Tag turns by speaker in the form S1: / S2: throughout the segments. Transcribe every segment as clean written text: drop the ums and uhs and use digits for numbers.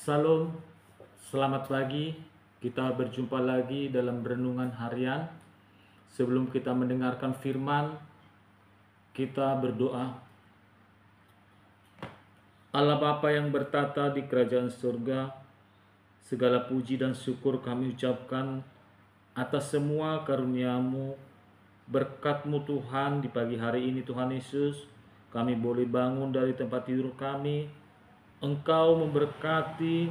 S1: Salam, selamat pagi. Kita berjumpa lagi dalam renungan harian. Sebelum kita mendengarkan firman, kita berdoa. Allah Bapa yang bertata di kerajaan surga, segala puji dan syukur kami ucapkan atas semua karunia-Mu, berkat-Mu Tuhan di pagi hari ini Tuhan Yesus. Kami boleh bangun dari tempat tidur kami. Engkau memberkati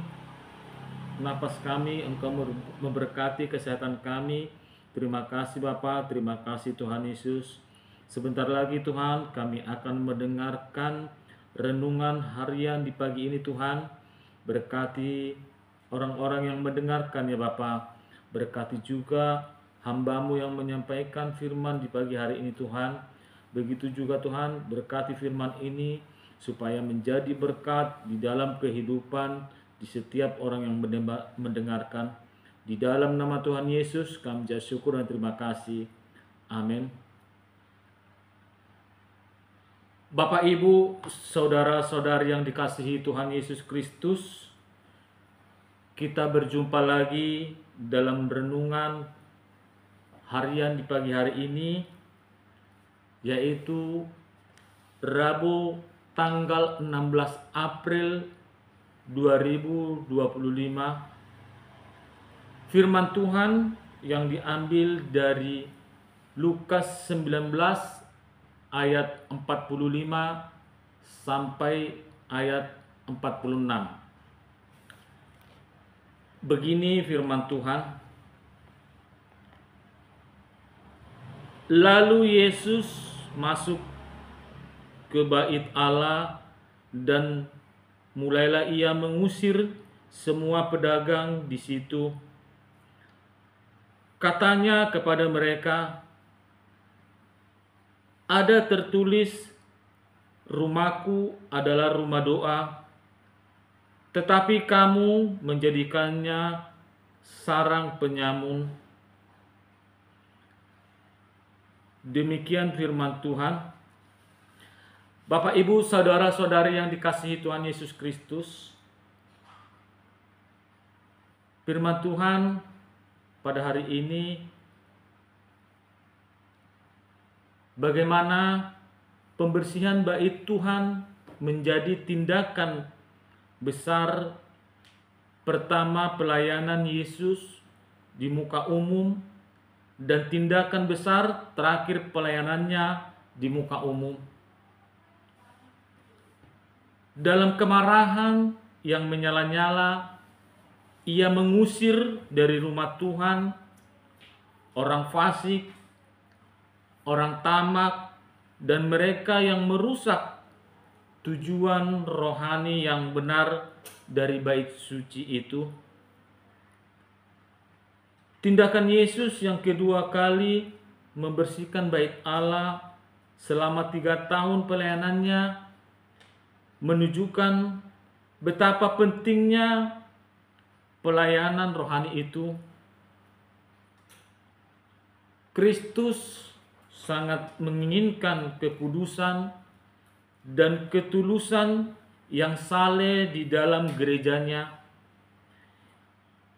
S1: napas kami, Engkau memberkati kesehatan kami. Terima kasih Bapa, terima kasih Tuhan Yesus. Sebentar lagi Tuhan, kami akan mendengarkan renungan harian di pagi ini Tuhan. Berkati orang-orang yang mendengarkan ya Bapa. Berkati juga hamba-Mu yang menyampaikan firman di pagi hari ini Tuhan. Begitu juga Tuhan, berkati firman ini supaya menjadi berkat di dalam kehidupan di setiap orang yang mendengarkan. Di dalam nama Tuhan Yesus kami ucap syukur dan terima kasih. Amin. Bapak, Ibu, saudara-saudari yang dikasihi Tuhan Yesus Kristus, kita berjumpa lagi dalam renungan harian di pagi hari ini, yaitu Rabu tanggal 16 April 2025. Firman Tuhan yang diambil dari Lukas 19 ayat 45 sampai ayat 46. Begini firman Tuhan. Lalu Yesus masuk ke bait Allah dan mulailah ia mengusir semua pedagang di situ. Katanya kepada mereka, ada tertulis, rumahku adalah rumah doa, tetapi kamu menjadikannya sarang penyamun. Demikian firman Tuhan. Bapak, Ibu, saudara-saudari yang dikasihi Tuhan Yesus Kristus, firman Tuhan pada hari ini bagaimana pembersihan bait Tuhan menjadi tindakan besar pertama pelayanan Yesus di muka umum dan tindakan besar terakhir pelayanannya di muka umum. Dalam kemarahan yang menyala-nyala, ia mengusir dari rumah Tuhan orang fasik, orang tamak, dan mereka yang merusak tujuan rohani yang benar dari bait suci itu. Tindakan Yesus yang kedua kali membersihkan bait Allah selama 3 tahun pelayanannya menunjukkan betapa pentingnya pelayanan rohani itu. Kristus sangat menginginkan kekudusan dan ketulusan yang saleh di dalam gerejanya.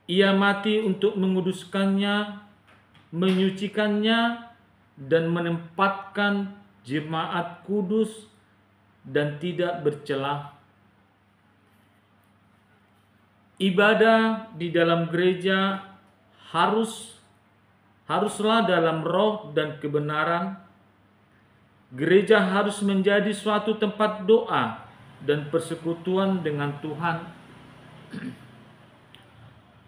S1: Ia mati untuk menguduskannya, menyucikannya, dan menempatkan jemaat kudus dan tidak bercelah. Ibadah di dalam gereja haruslah dalam roh dan kebenaran. Gereja harus menjadi suatu tempat doa dan persekutuan dengan Tuhan.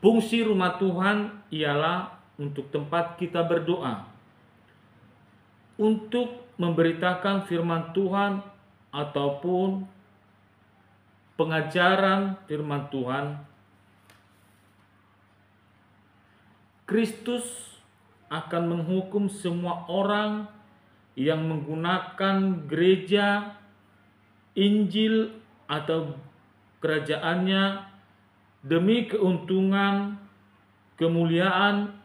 S1: Fungsi rumah Tuhan ialah untuk tempat kita berdoa, untuk memberitakan firman Tuhan ataupun pengajaran firman Tuhan. Kristus akan menghukum semua orang yang menggunakan gereja, Injil, atau kerajaannya demi keuntungan, kemuliaan,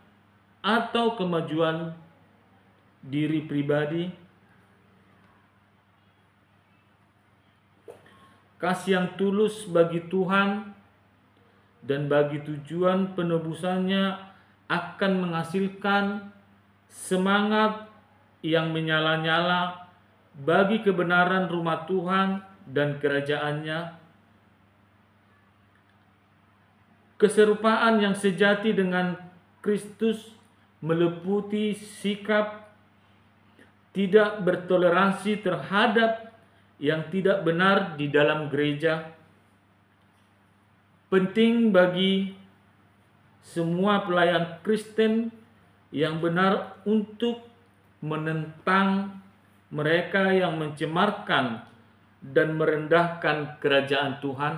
S1: atau kemajuan diri pribadi. Kasih yang tulus bagi Tuhan dan bagi tujuan penebusannya akan menghasilkan semangat yang menyala-nyala bagi kebenaran rumah Tuhan dan kerajaannya. Keserupaan yang sejati dengan Kristus meliputi sikap tidak bertoleransi terhadap yang tidak benar di dalam gereja. Penting bagi semua pelayan Kristen yang benar untuk menentang mereka yang mencemarkan dan merendahkan kerajaan Tuhan.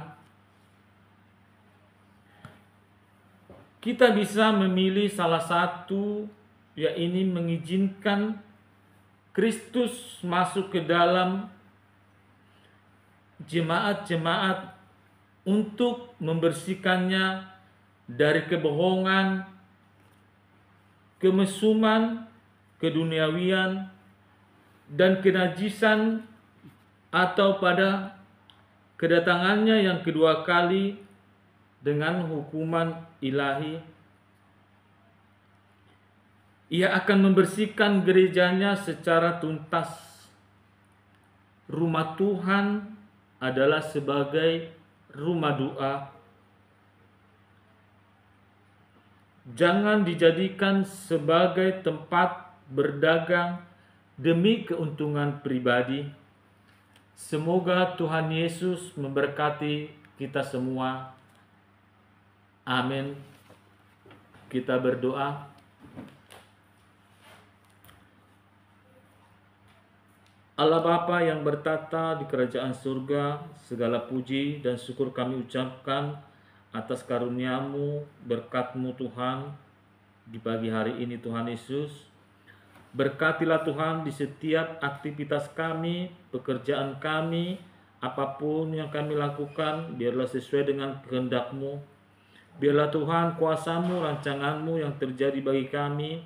S1: Kita bisa memilih salah satu, yaitu mengizinkan Kristus masuk ke dalam jemaat-jemaat untuk membersihkannya dari kebohongan, kemesuman, keduniawian, dan kenajisan, atau pada kedatangannya yang kedua kali dengan hukuman ilahi. Ia akan membersihkan gerejanya secara tuntas. Rumah Tuhan adalah sebagai rumah doa. Jangan dijadikan sebagai tempat berdagang demi keuntungan pribadi. Semoga Tuhan Yesus memberkati kita semua. Amin. Kita berdoa. Allah Bapa yang bertata di kerajaan surga, segala puji dan syukur kami ucapkan atas karunia-Mu, berkat-Mu Tuhan di pagi hari ini Tuhan Yesus. Berkatilah Tuhan di setiap aktivitas kami, pekerjaan kami, apapun yang kami lakukan, biarlah sesuai dengan kehendak-Mu. Biarlah Tuhan kuasa-Mu, rancangan-Mu yang terjadi bagi kami,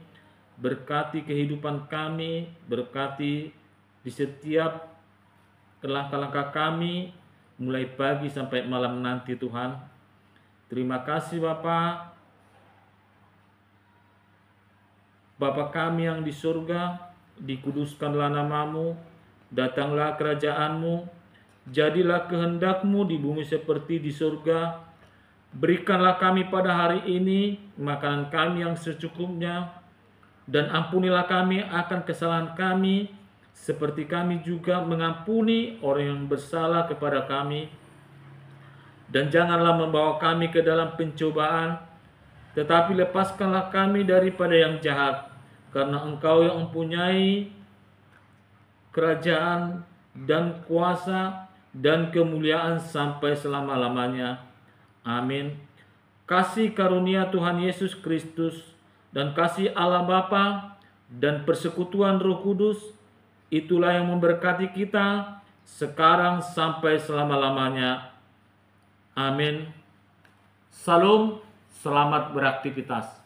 S1: berkati kehidupan kami, berkati di setiap langkah-langkah kami, mulai pagi sampai malam nanti Tuhan. Terima kasih Bapa. Bapa kami yang di surga, dikuduskanlah nama-Mu, datanglah kerajaan-Mu, jadilah kehendak-Mu di bumi seperti di surga. Berikanlah kami pada hari ini makanan kami yang secukupnya, dan ampunilah kami akan kesalahan kami, seperti kami juga mengampuni orang yang bersalah kepada kami. Dan janganlah membawa kami ke dalam pencobaan, tetapi lepaskanlah kami daripada yang jahat, karena Engkau yang mempunyai kerajaan dan kuasa dan kemuliaan sampai selama-lamanya. Amin. Kasih karunia Tuhan Yesus Kristus dan kasih Allah Bapa dan persekutuan Roh Kudus, itulah yang memberkati kita sekarang sampai selama-lamanya. Amin. Salam, selamat beraktivitas.